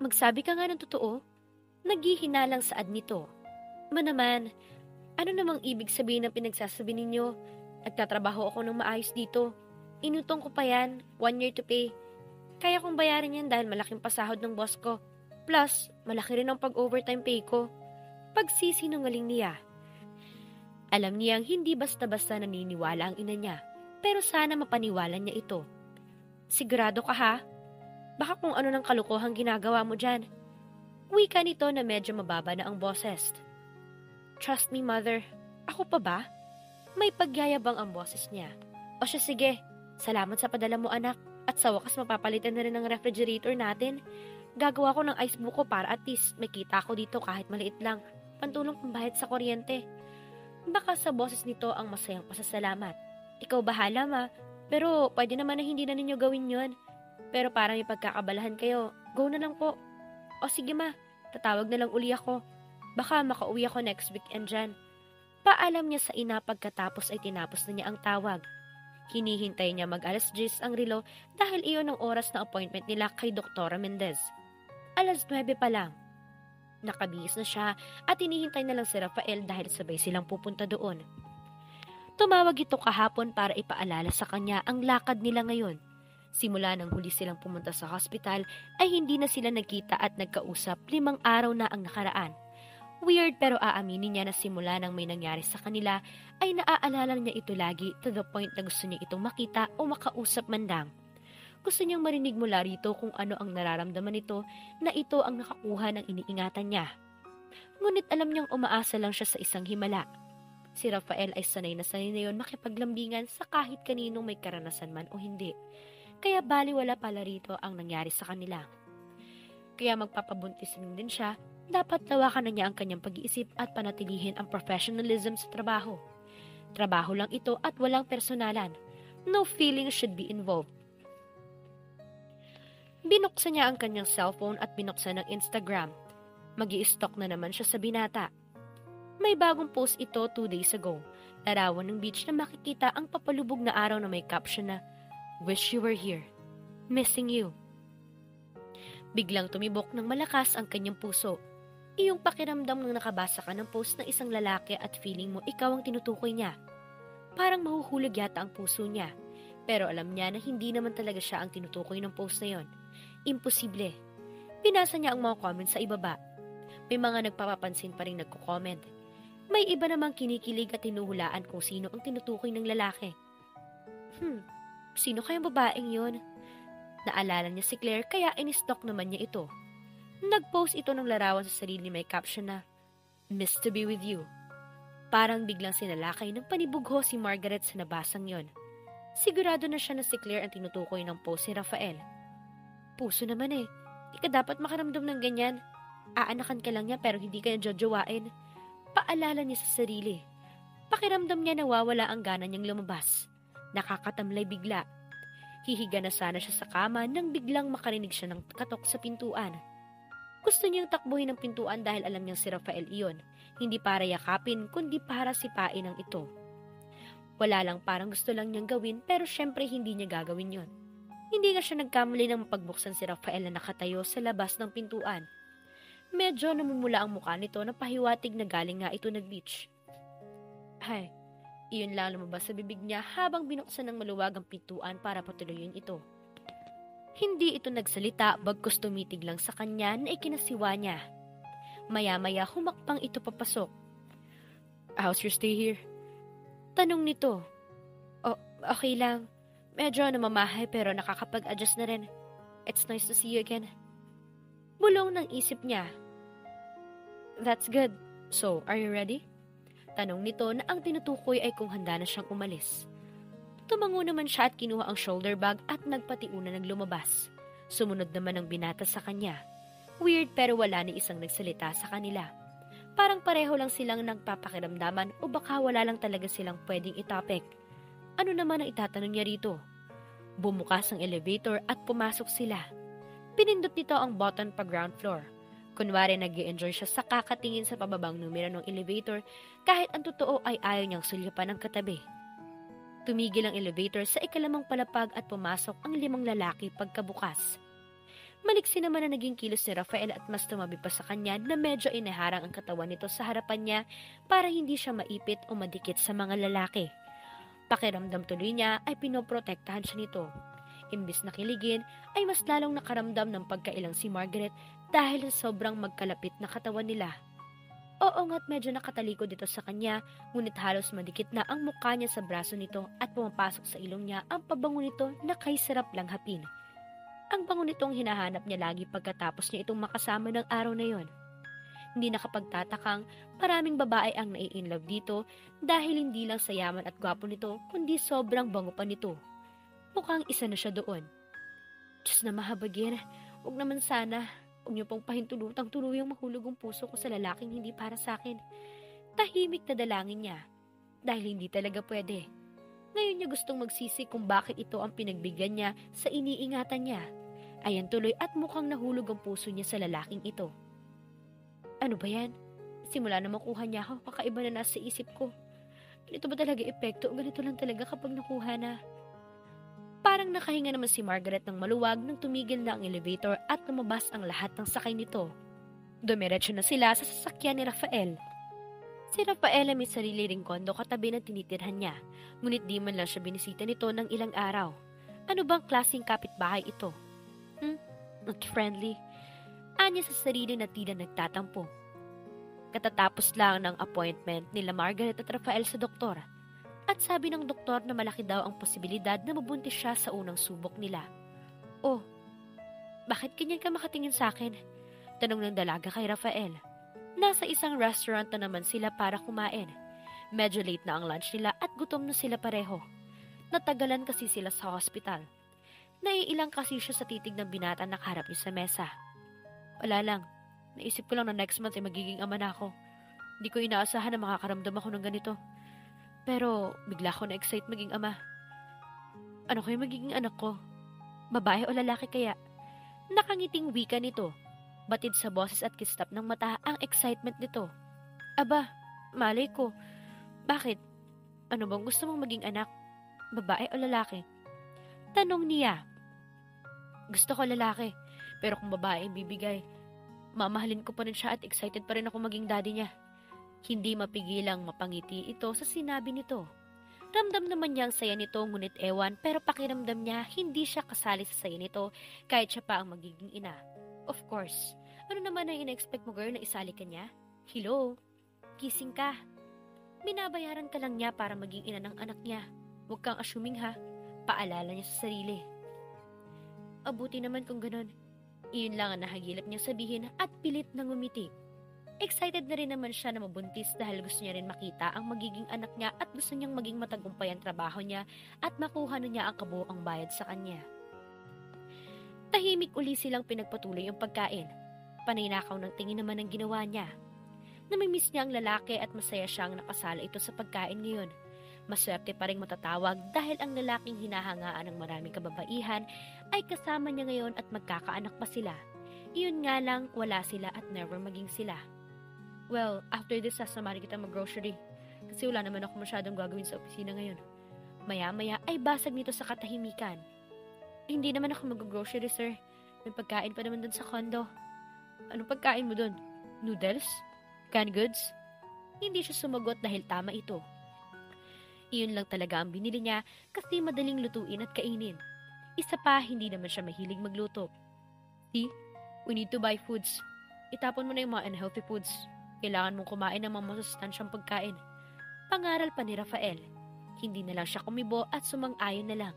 Magsabi ka nga ng totoo. Naghihinalang saad nito. Naman, ano namang ibig sabihin ng pinagsasabi ninyo? Nagtatrabaho ako ng maayos dito. Inutong ko pa yan, 1 year to pay. Kaya kong bayaran yan dahil malaking pasahod ng boss ko. Plus, malaki rin ang pag-overtime pay ko. Pagsisinungaling niya. Alam niyang hindi basta-basta naniniwala ang ina niya, pero sana mapaniwala niya ito. Sigurado ka ha? Baka kung ano ng kalokohang ginagawa mo dyan. Wika nito na medyo mababa na ang boses. Trust me, mother. Ako pa ba? May pagyayabang ang boses niya. O siya, sige. Salamat sa padala mo, anak. At sa wakas mapapalitan na rin ang refrigerator natin. Gagawa ko ng ice buko para at least may kita ako dito kahit maliit lang. Pantulong pambayad sa kuryente. Baka sa boses nito ang masayang pasasalamat. Ikaw bahala, ma. Pero pwede naman na hindi na ninyo gawin yon. Pero parang may pagkakabalahan kayo. Go na lang po. O sige, ma. Tatawag na lang uli ako. Baka makauwi ako next weekend dyan. Paalam niya sa ina pagkatapos ay tinapos na niya ang tawag. Hinihintay niya mag-alas 10 ang relo dahil iyon ang oras na appointment nila kay Dr. Mendez. Alas 9 pa lang. Nakabihis na siya at hinihintay na lang si Rafael dahil sabay silang pupunta doon. Tumawag ito kahapon para ipaalala sa kanya ang lakad nila ngayon. Simula nang huli silang pumunta sa hospital ay hindi na sila nagkita at nagkausap 5 araw na ang nakaraan. Weird pero aaminin niya na simula nang may nangyari sa kanila ay naaalala niya ito lagi to the point na gusto niya itong makita o makausap man lang. Gusto niyang marinig mula rito kung ano ang nararamdaman nito na ito ang nakakuha ng iniingatan niya. Ngunit alam niyang umaasa lang siya sa isang himala. Si Rafael ay sanay na yun makipaglambingan sa kahit kaninong may karanasan man o hindi. Kaya baliwala pala rito ang nangyari sa kanila. Kaya magpapabuntis din siya, dapat tawakan na niya ang kanyang pag-iisip at panatilihin ang professionalism sa trabaho. Trabaho lang ito at walang personalan. No feelings should be involved. Binuksan niya ang kanyang cellphone at binuksan ang Instagram. Mag-i-stalk na naman siya sa binata. May bagong post ito 2 days ago. Larawan ng beach na makikita ang papalubog na araw na may caption na, "Wish you were here. Missing you." Biglang tumibok ng malakas ang kanyang puso. Iyong pakiramdam nang nakabasa ka ng post ng isang lalaki at feeling mo ikaw ang tinutukoy niya. Parang mahuhulog yata ang puso niya. Pero alam niya na hindi naman talaga siya ang tinutukoy ng post na yon. Imposible. Pinasa niya ang mga comments sa ibaba. May mga nagpapapansin pa rin nagko-comment. May iba namang kinikilig at tinuhulaan kung sino ang tinutukoy ng lalaki. Sino kayang babaeng yon? Naalala niya si Claire kaya in-stalk naman niya ito. Nag-post ito ng larawan sa sarili may caption na, "Miss to be with you." Parang biglang sinalakay ng panibugho si Margaret sa nabasang yon. Sigurado na siya na si Claire ang tinutukoy ng post ni Rafael. Puso naman eh. Di ka dapat makaramdam ng ganyan. Aanakan ka lang niya pero hindi ka na jojowain. Paalala niya sa sarili. Pakiramdam niya nawawala ang gana niyang lumabas. Nakakatamlay bigla. Hihiga na sana siya sa kama nang biglang makarinig siya ng katok sa pintuan. Gusto niyang takbuhin ang pintuan dahil alam niyang si Rafael iyon. Hindi para yakapin kundi para sipain ang ito. Wala lang, parang gusto lang niyang gawin pero syempre hindi niya gagawin yon. Hindi nga siya nagkamali nang mapagbuksan si Rafael na nakatayo sa labas ng pintuan. Medyo namumula ang mukha nito na pahiwatig na galing nga ito nag-beach. Ay, iyon lang lumabas sa bibig niya habang binuksan ng maluwag ang pintuan para patuloyin ito. Hindi ito nagsalita bagkus tumitig lang sa kanya na ikinasiwa niya. Maya-maya humakpang ito papasok. "How's your stay here?" Tanong nito. "Oh, okay lang. Medyo namamahay pero nakakapag-adjust na rin. It's nice to see you again." Bulong ng isip niya. "That's good. So, are you ready?" Tanong nito na ang tinutukoy ay kung handa na siyang umalis. Tumango naman siya at kinuha ang shoulder bag at nagpatiuna ng lumabas. Sumunod naman ang binata sa kanya. Weird pero wala ni isang nagsalita sa kanila. Parang pareho lang silang nagpapakiramdaman o baka wala lang talaga silang pwedeng itapik. Ano naman ang itatanong niya rito? Bumukas ang elevator at pumasok sila. Pinindot nito ang button pa ground floor. Kunwari nag-i-enjoy siya sa kakatingin sa pababang numero ng elevator kahit ang totoo ay ayaw niyang sulyapan ng katabi. Tumigil ang elevator sa ikalimang palapag at pumasok ang 5 lalaki pagkabukas. Maliksi naman na naging kilos ni Rafael at mas tumabi pa sa kanya na medyo inaharang ang katawan nito sa harapan niya para hindi siya maipit o madikit sa mga lalaki. Pakiramdam tuloy niya ay pinoprotektahan siya nito. Imbis na kiligin ay mas lalong nakaramdam ng pagkailang si Margaret dahil sa sobrang magkalapit na katawan nila. Oo nga't medyo nakatalikod dito sa kanya, ngunit halos madikit na ang mukha niya sa braso nito at pumapasok sa ilong niya ang pabango nito na kay sarap lang hapin. Ang bango nitong hinahanap niya lagi pagkatapos niya itong makasama ng araw na yon. Hindi nakapagtatakang maraming babae ang nai-inlove dito dahil hindi lang sa yaman at gwapo nito kundi sobrang bango pa nito. Mukhang isa na siya doon. Diyos na mahabagin, huwag naman sana. Huwag niyo pong pahintulutang tuluyang mahulog ang puso ko sa lalaking hindi para sa akin. Tahimik na dalangin niya dahil hindi talaga pwede. Ngayon niya gustong magsisi kung bakit ito ang pinagbigyan niya sa iniingatan niya. Ayan tuloy at mukhang nahulog ang puso niya sa lalaking ito. Ano ba yan? Simula na makuha niya ako, kakaiba na nasa isip ko. Ganito ba talaga epekto o ganito lang talaga kapag nakuha na? Parang nakahinga naman si Margaret ng maluwag nang tumigil na ang elevator at lumabas ang lahat ng sakay nito. Dumiretso na sila sa sasakyan ni Rafael. Si Rafael ay may sarili ring kondo katabi ng tinitirhan niya, ngunit di man lang siya binisita nito ng ilang araw. Ano bang klaseng kapitbahay ito? Not-friendly. Anya sa sarili na tila nagtatampo. Katatapos lang ng appointment nila Margaret at Rafael sa doktor. At sabi ng doktor na malaki daw ang posibilidad na mabuntis siya sa unang subok nila. Oh, bakit ganyan ka makatingin sa akin? Tanong ng dalaga kay Rafael. Nasa isang restaurant na naman sila para kumain. Medyo late na ang lunch nila at gutom na sila pareho. Natagalan kasi sila sa hospital. Naiilang kasi siya sa titig ng binata na kaharap niya sa mesa. Wala lang. Naisip ko lang na next month ay magiging ama na ako. Hindi ko inaasahan na makakaramdam ako ng ganito. Pero bigla ako na-excite maging ama. Ano kayo magiging anak ko? Babae o lalaki kaya? Nakangiting wika nito. Batid sa boses at kistap ng mata ang excitement nito. Aba, malay ko. Bakit? Ano bang gusto mong maging anak? Babae o lalaki? Tanong niya. Gusto ko lalaki, pero kung babae ang bibigay, mamahalin ko pa rin siya at excited pa rin ako maging daddy niya. Hindi mapigilang mapangiti ito sa sinabi nito. Ramdam naman niya ang saya nito ngunit ewan pero pakiramdam niya hindi siya kasali sa saya nito kahit siya pa ang magiging ina. Of course, ano naman ang ina-expect mo girl na isali ka niya? Hello? Kissing ka. Binabayaran ka lang niya para maging ina ng anak niya. Huwag kang assuming ha. Paalala niya sa sarili. Abuti naman kung ganun. Iyon lang ang nahagilap niya sabihin at pilit na ngumiti. Excited na rin naman siya na mabuntis dahil gusto niya rin makita ang magiging anak niya at gusto niyang maging matagumpay ang trabaho niya at makuha na niya ang kabuoang bayad sa kanya. Tahimik uli silang pinagpatuloy ang pagkain. Paninakaw ng tingin naman ang ginawa niya. Namimiss niya ang lalaki at masaya siyang nakasala ito sa pagkain ngayon. Maswerte pa rin matatawag dahil ang lalaking hinahangaan ng maraming kababaihan ay kasama niya ngayon at magkakaanak pa sila. Iyon nga lang, wala sila at never maging sila. Well, after this, sasamarin kita mag-grocery kasi wala naman ako masyadong gagawin sa opisina ngayon. Maya-maya ay basag nito sa katahimikan. Hindi naman ako mag-grocery, sir. May pagkain pa naman dun sa condo. Anong pagkain mo dun? Noodles? Canned goods? Hindi siya sumagot dahil tama ito. Iyon lang talaga ang binili niya kasi madaling lutuin at kainin. Isa pa, hindi naman siya mahilig magluto. See, we need to buy foods. Itapon mo na yung mga unhealthy foods. Kailangan mong kumain ng mga masustansyang pagkain. Pangaral pa ni Rafael. Hindi na lang siya kumibo at sumang-ayon na lang.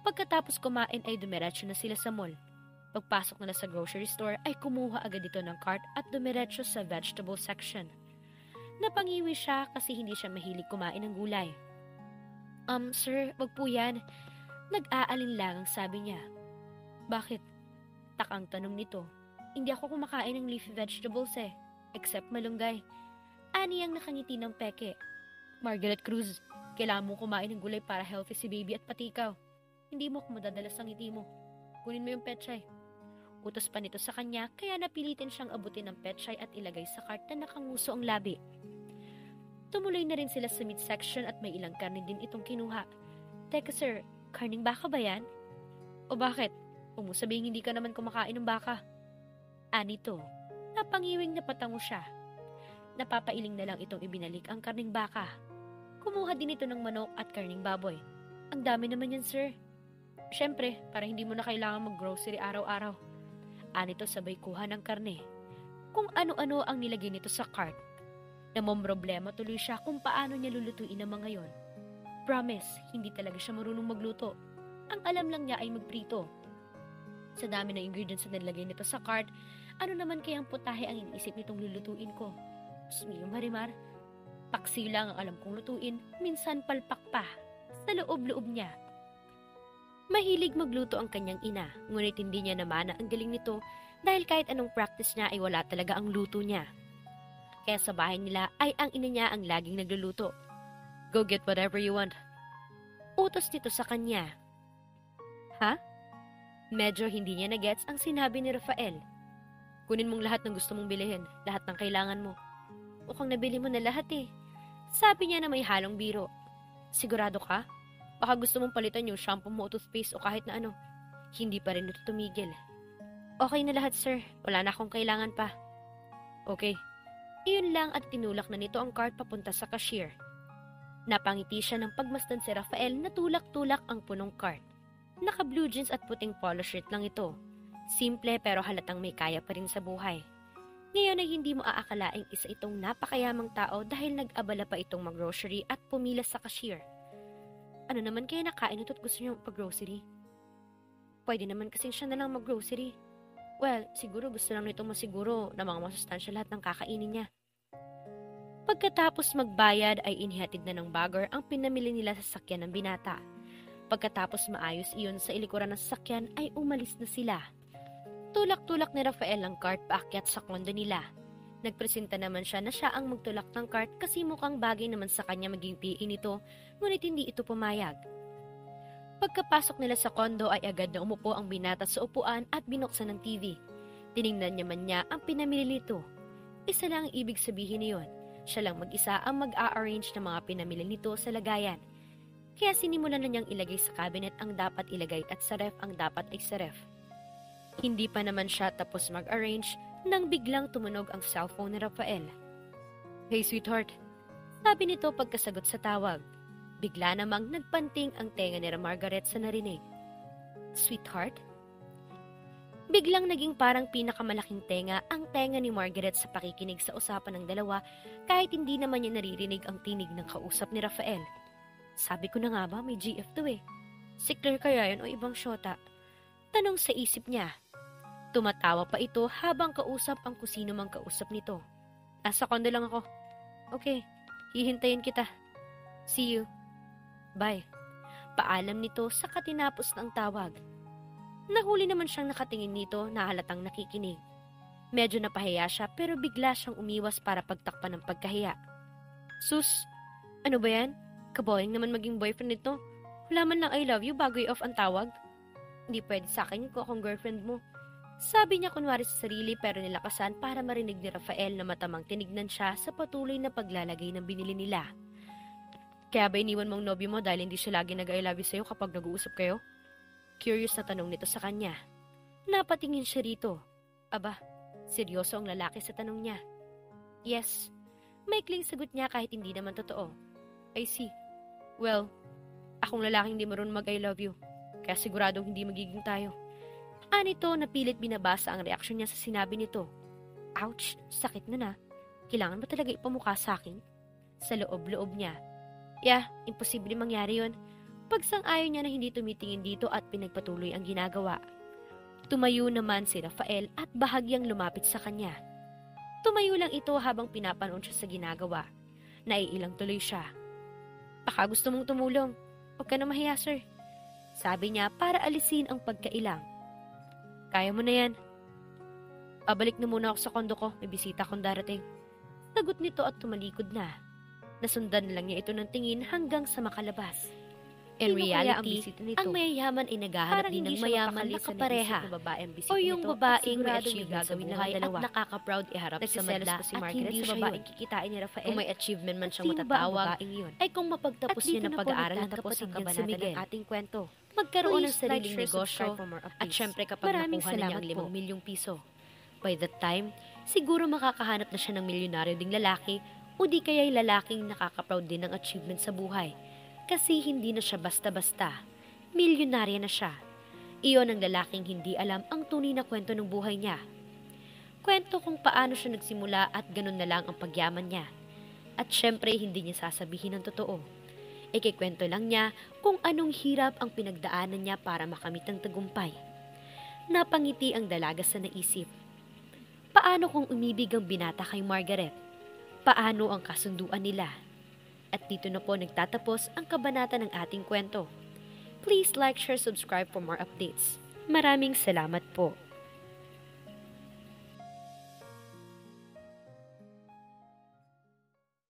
Pagkatapos kumain ay dumiretso na sila sa mall. Pagpasok nila sa grocery store ay kumuha agad ito ng cart at dumiretso sa vegetable section. Napangiwi siya kasi hindi siya mahilig kumain ng gulay. Sir, wag po yan. Nag-aalinlangang sabi niya. Bakit? Takang tanong nito. Hindi ako kumakain ng leafy vegetables except malunggay. Ani ang nakangiti ng peke. Margaret Cruz, kailangan mong kumain ng gulay para healthy si baby at pati ikaw. Hindi mo ako madadalas ang ngiti mo. Kunin mo yung petchay. Utos pa nito sa kanya kaya napilitin siyang abutin ng petchay at ilagay sa cart na nakanguso ang labi. Tumuloy na rin sila sa meat section at may ilang karne din itong kinuha. Teka sir, karning baka ba yan? O bakit? Kung mo sabihing hindi ka naman kumakain ng baka. Anito, napangiwing napatango siya. Napapailing na lang itong ibinalik ang karning baka. Kumuha din ito ng manok at karning baboy. Ang dami naman yan, sir. Siyempre, para hindi mo na kailangan mag-grocery araw-araw. Anito sabay kuha ng karne. Kung ano-ano ang nilagay nito sa cart. Namomroblema tuloy siya kung paano niya lulutuin ang mga yon. Promise, hindi talaga siya marunong magluto. Ang alam lang niya ay magprito. Sa dami ng ingredients na nilagay nito sa cart, ano naman kayang putahe ang iniisip nitong lulutuin ko? Smiyong Marimar, paksi lang ang alam kong lutuin, minsan palpak pa, sa loob-loob niya. Mahilig magluto ang kanyang ina, ngunit hindi niya naman ang galing nito dahil kahit anong practice niya ay wala talaga ang luto niya. Kaya sa bahay nila ay ang ina niya ang laging nagluluto. Go get whatever you want. Utos nito sa kanya. Ha? Medyo hindi niya na-gets ang sinabi ni Rafael. Kunin mong lahat ng gusto mong bilhin, lahat ng kailangan mo. Mukhang nabili mo na lahat eh. Sabi niya na may halong biro. Sigurado ka? Baka gusto mong palitan yung shampoo mo o toothpaste o kahit na ano. Hindi pa rin ito tumigil. Okay na lahat, sir. Wala na akong kailangan pa. Okay. Iyon lang at tinulak na nito ang cart papunta sa cashier. Napangiti siya ng pagmasdan si Rafael na tulak-tulak ang punong cart. Naka-blue jeans at puting polo shirt lang ito. Simple pero halatang may kaya pa rin sa buhay. Ngayon ay hindi mo aakalaing isa itong napakayamang tao dahil nag-abala pa itong mag-grocery at pumila sa cashier. Ano naman kaya nakain ito at gusto niyo mag-grocery? Pwede naman kasing siya na lang mag-grocery. Well, siguro gusto lang nito masiguro na mga masustansya lahat ng kakainin niya. Pagkatapos magbayad ay inihatid na ng bagger ang pinamili nila sa sasakyan ng binata. Pagkatapos maayos iyon sa ilikuran ng sasakyan ay umalis na sila. Tulak-tulak ni Rafael ang cart paakyat sa kondo nila. Nagpresenta naman siya na siya ang magtulak ng cart kasi mukhang bagay naman sa kanya maging PA nito, ngunit hindi ito pumayag. Pagkapasok nila sa kondo ay agad na umupo ang binata sa upuan at binuksan ng TV. Tiningnan naman niya ang pinamili nito. Isa lang ang ibig sabihin niyon. Siya lang mag-isa ang mag-a-arrange ng mga pinamili nito sa lagayan. Kaya sinimulan na niyang ilagay sa cabinet ang dapat ilagay at sa ref ang dapat ay sa ref. Hindi pa naman siya tapos mag-arrange nang biglang tumunog ang cellphone ni Rafael. Hey sweetheart, sabi nito pagkasagot sa tawag. Bigla namang nagpanting ang tenga ni Margaret sa narinig. Sweetheart? Biglang naging parang pinakamalaking tenga ang tenga ni Margaret sa pakikinig sa usapan ng dalawa kahit hindi naman niya naririnig ang tinig ng kausap ni Rafael. Sabi ko na nga ba may GF to eh. Si Claire kaya yun o ibang syota? Tanong sa isip niya. Tumatawa pa ito habang kausap ang kusino mang kausap nito. Nasa kondo lang ako. Okay, hihintayin kita. See you. Bye. Paalam nito sa katinapos ng tawag. Nahuli naman siyang nakatingin nito na halatang nakikinig. Medyo napahiya siya pero bigla siyang umiwas para pagtakpan ng pagkahiya. Sus, ano ba yan? Kaboying naman maging boyfriend nito. Wala man lang I love you bago i-off ang tawag. Hindi pwede sa akin ko akong girlfriend mo. Sabi niya kunwari sa sarili pero nilakasan para marinig ni Rafael na matamang tinignan siya sa patuloy na paglalagay ng binili nila. Kaya ba iniwan mong nobyo mo dahil hindi siya lagi nag-I love you sa'yo kapag nag-uusap kayo? Curious na tanong nito sa kanya. Napatingin siya rito. Aba, seryoso ang lalaki sa tanong niya. Yes, maikling sagot niya kahit hindi naman totoo. I see. Well, akong lalaking hindi marunong mag-I love you. Kaya siguradong hindi magiging tayo. Anito napilit binabasa ang reaksyon niya sa sinabi nito. Ouch, sakit na na. Kailangan ba talaga ipamukha sa akin? Sa loob-loob niya. Yeah, imposible mangyari yun. Pagsang-ayon niya na hindi tumitingin dito at pinagpatuloy ang ginagawa. Tumayo naman si Rafael at bahagyang lumapit sa kanya. Tumayo lang ito habang pinapanood siya sa ginagawa. Naiilang tuloy siya. Baka gusto mong tumulong. Huwag ka na mahiya, sir. Sabi niya para alisin ang pagkailang. Kaya mo na yan. Pabalik na muna ako sa kondo ko. May bisita akong darating. Sagot nito at tumalikod na. Nasundan lang niya ito ng tingin hanggang sa makalabas. In Sino kaya ang reality, bisita nito? ang mayayaman ay naghahanap Parang din hindi ng siya mayaman na mapakali sa kapareha. naisip na babae ang O bisita yung nito at babaeng may siguradong may achievement sa gagawin buhay nilang at dalawa. nakaka-proud iharap sa Nagsiselos madla ba si at Margaret hindi sa siya babaeng yun. kikitain ni Rafael? Kung may achievement man At siyang sino ba ang matatawag, babaeng yun? ay kung mapagtapos At niya dito ng na po pag-aaral at nagtatapos ang napakinggan si kabanata Miguel. ng ating kwento. Magkaroon ng Please like, sariling share, subscribe negosyo for more at updates. syempre kapag Maraming nakuha na niya ang salamat 5 po. milyong piso. By that time, siguro makakahanap na siya ng milyonaryo ding lalaki o di kaya'y lalaking nakaka-proud din ng achievement sa buhay. Kasi hindi na siya basta-basta. Milyonarya na siya. Iyon ang lalaking hindi alam ang tunay na kwento ng buhay niya. Kwento kung paano siya nagsimula at ganun na lang ang pagyaman niya. At syempre hindi niya sasabihin ang totoo. Ikikwento lang niya kung anong hirap ang pinagdaanan niya para makamit ang tagumpay. Napangiti ang dalaga sa naisip. Paano kung umibig ang binata kay Margaret? Paano ang kasunduan nila? At dito na po nagtatapos ang kabanata ng ating kwento. Please like, share, subscribe for more updates. Maraming salamat po.